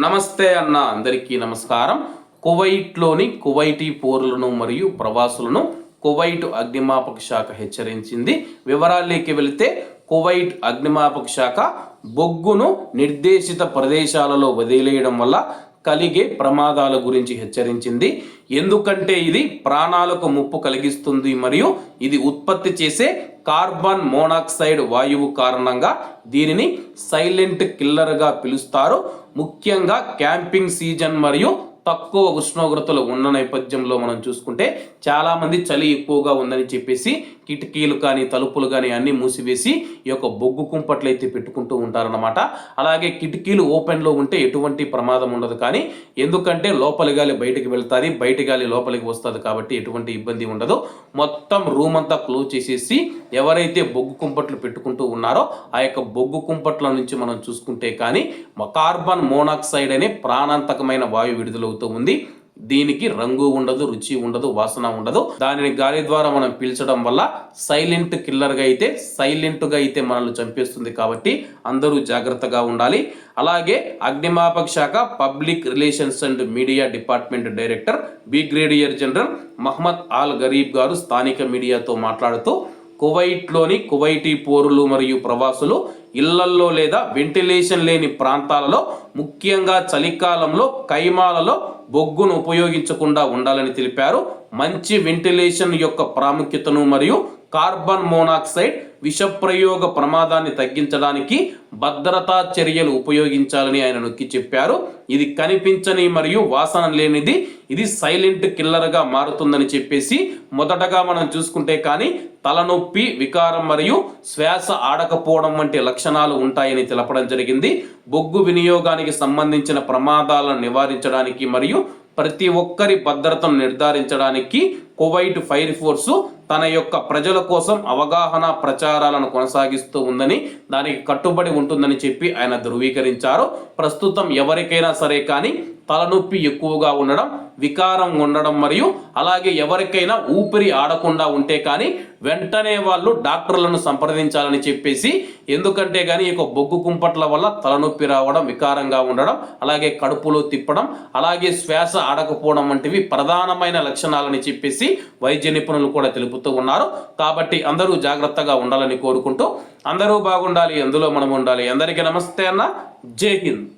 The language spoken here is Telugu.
నమస్తే అన్న అందరికీ నమస్కారం. కువైట్లోని కువైటీ పౌరులను మరియు ప్రవాసులను కువైట్ అగ్నిమాపక శాఖ హెచ్చరించింది. వివరాల్లోకి వెళితే కువైట్ అగ్నిమాపక శాఖ బొగ్గును నిర్దేశిత ప్రదేశాలలో వదిలేయడం వల్ల కలిగే ప్రమాదాల గురించి హెచ్చరించింది. ఎందుకంటే ఇది ప్రాణాలకు ముప్పు కలిగిస్తుంది మరియు ఇది ఉత్పత్తి చేసే కార్బన్ మోనాక్సైడ్ వాయువు కారణంగా దీనిని సైలెంట్ కిల్లర్గా పిలుస్తారు. ముఖ్యంగా క్యాంపింగ్ సీజన్ మరియు తక్కువ ఉష్ణోగ్రతలు ఉన్న నేపథ్యంలో మనం చూసుకుంటే చాలామంది చలి ఎక్కువగా ఉందని చెప్పేసి కిటికీలు కానీ తలుపులు కానీ అన్నీ మూసివేసి ఈ యొక్క బొగ్గు కుంపట్లు అయితే పెట్టుకుంటూ ఉంటారన్నమాట. అలాగే కిటికీలు ఓపెన్లో ఉంటే ఎటువంటి ప్రమాదం ఉండదు, కానీ ఎందుకంటే లోపలి గాలి బయటికి వెళ్తుంది, బయట గాలి లోపలికి వస్తుంది కాబట్టి ఎటువంటి ఇబ్బంది ఉండదు. మొత్తం రూమ్ అంతా క్లోజ్ చేసేసి ఎవరైతే బొగ్గు కుంపట్లు పెట్టుకుంటూ ఉన్నారో ఆ యొక్క బొగ్గు కుంపట్ల నుంచి మనం చూసుకుంటే కానీ కార్బన్ మోనాక్సైడ్ అనే ప్రాణాంతకమైన వాయువు విడుదలవుతూ ఉంది. దీనికి రంగు ఉండదు, రుచి ఉండదు, వాసన ఉండదు. దానిని గాలి ద్వారా మనం పీల్చడం వల్ల సైలెంట్ కిల్లర్గా అయితే సైలెంట్గా అయితే మనల్ని చంపేస్తుంది. కాబట్టి అందరూ జాగ్రత్తగా ఉండాలి. అలాగే అగ్నిమాపక శాఖ public relations and media department director brigadier general Mohammed Al Gharib గారు స్థానిక మీడియాతో మాట్లాడుతూ కువైట్లోని కువైటీ పౌరులు మరియు ప్రవాసులు ఇళ్లల్లో లేదా వెంటిలేషన్ లేని ప్రాంతాలలో ముఖ్యంగా చలికాలంలో కైమాలలో బొగ్గును ఉపయోగించకుండా ఉండాలని తెలిపారు. మంచి వెంటిలేషన్ యొక్క ప్రాముఖ్యతను మరియు కార్బన్ మోనాక్సైడ్ విషప్రయోగ ప్రమాదాన్ని తగ్గించడానికి భద్రతా చర్యలు ఉపయోగించాలని ఆయన నొక్కి చెప్పారు. ఇది కనిపించని మరియు వాసన లేనిది, ఇది సైలెంట్ కిల్లర్గా మారుతుందని చెప్పేసి మొదటగా మనం చూసుకుంటే కానీ తలనొప్పి, వికారం మరియు శ్వాస ఆడకపోవడం వంటి లక్షణాలు ఉంటాయని తెలపడం జరిగింది. బొగ్గు వినియోగానికి సంబంధించిన ప్రమాదాలను నివారించడానికి మరియు ప్రతి ఒక్కరి భద్రతను నిర్ధారించడానికి కువైట్ ఫైర్ ఫోర్సు తన యొక్క ప్రజల కోసం అవగాహన ప్రచారాలను కొనసాగిస్తూ ఉందని, దానికి కట్టుబడి ఉంటుందని చెప్పి ఆయన ధృవీకరించారు. ప్రస్తుతం ఎవరికైనా సరే కానీ తలనొప్పి ఎక్కువగా ఉండడం, వికారం ఉండడం మరియు అలాగే ఎవరికైనా ఊపిరి ఆడకుండా ఉంటే కానీ వెంటనే వాళ్ళు డాక్టర్లను సంప్రదించాలని చెప్పేసి, ఎందుకంటే కానీ ఈ బొగ్గు కుంపట్ల వల్ల తలనొప్పి రావడం, వికారంగా ఉండడం, అలాగే కడుపులో తిప్పడం, అలాగే శ్వాస ఆడకపోవడం వంటివి ప్రధానమైన లక్షణాలని చెప్పేసి వైద్య నిపుణులు కూడా తెలుపుతూ ఉన్నారు. కాబట్టి అందరూ జాగ్రత్తగా ఉండాలని కోరుకుంటూ అందరూ బాగుండాలి, అందులో మనం ఉండాలి. అందరికీ నమస్తే అన్న, జై హింద్.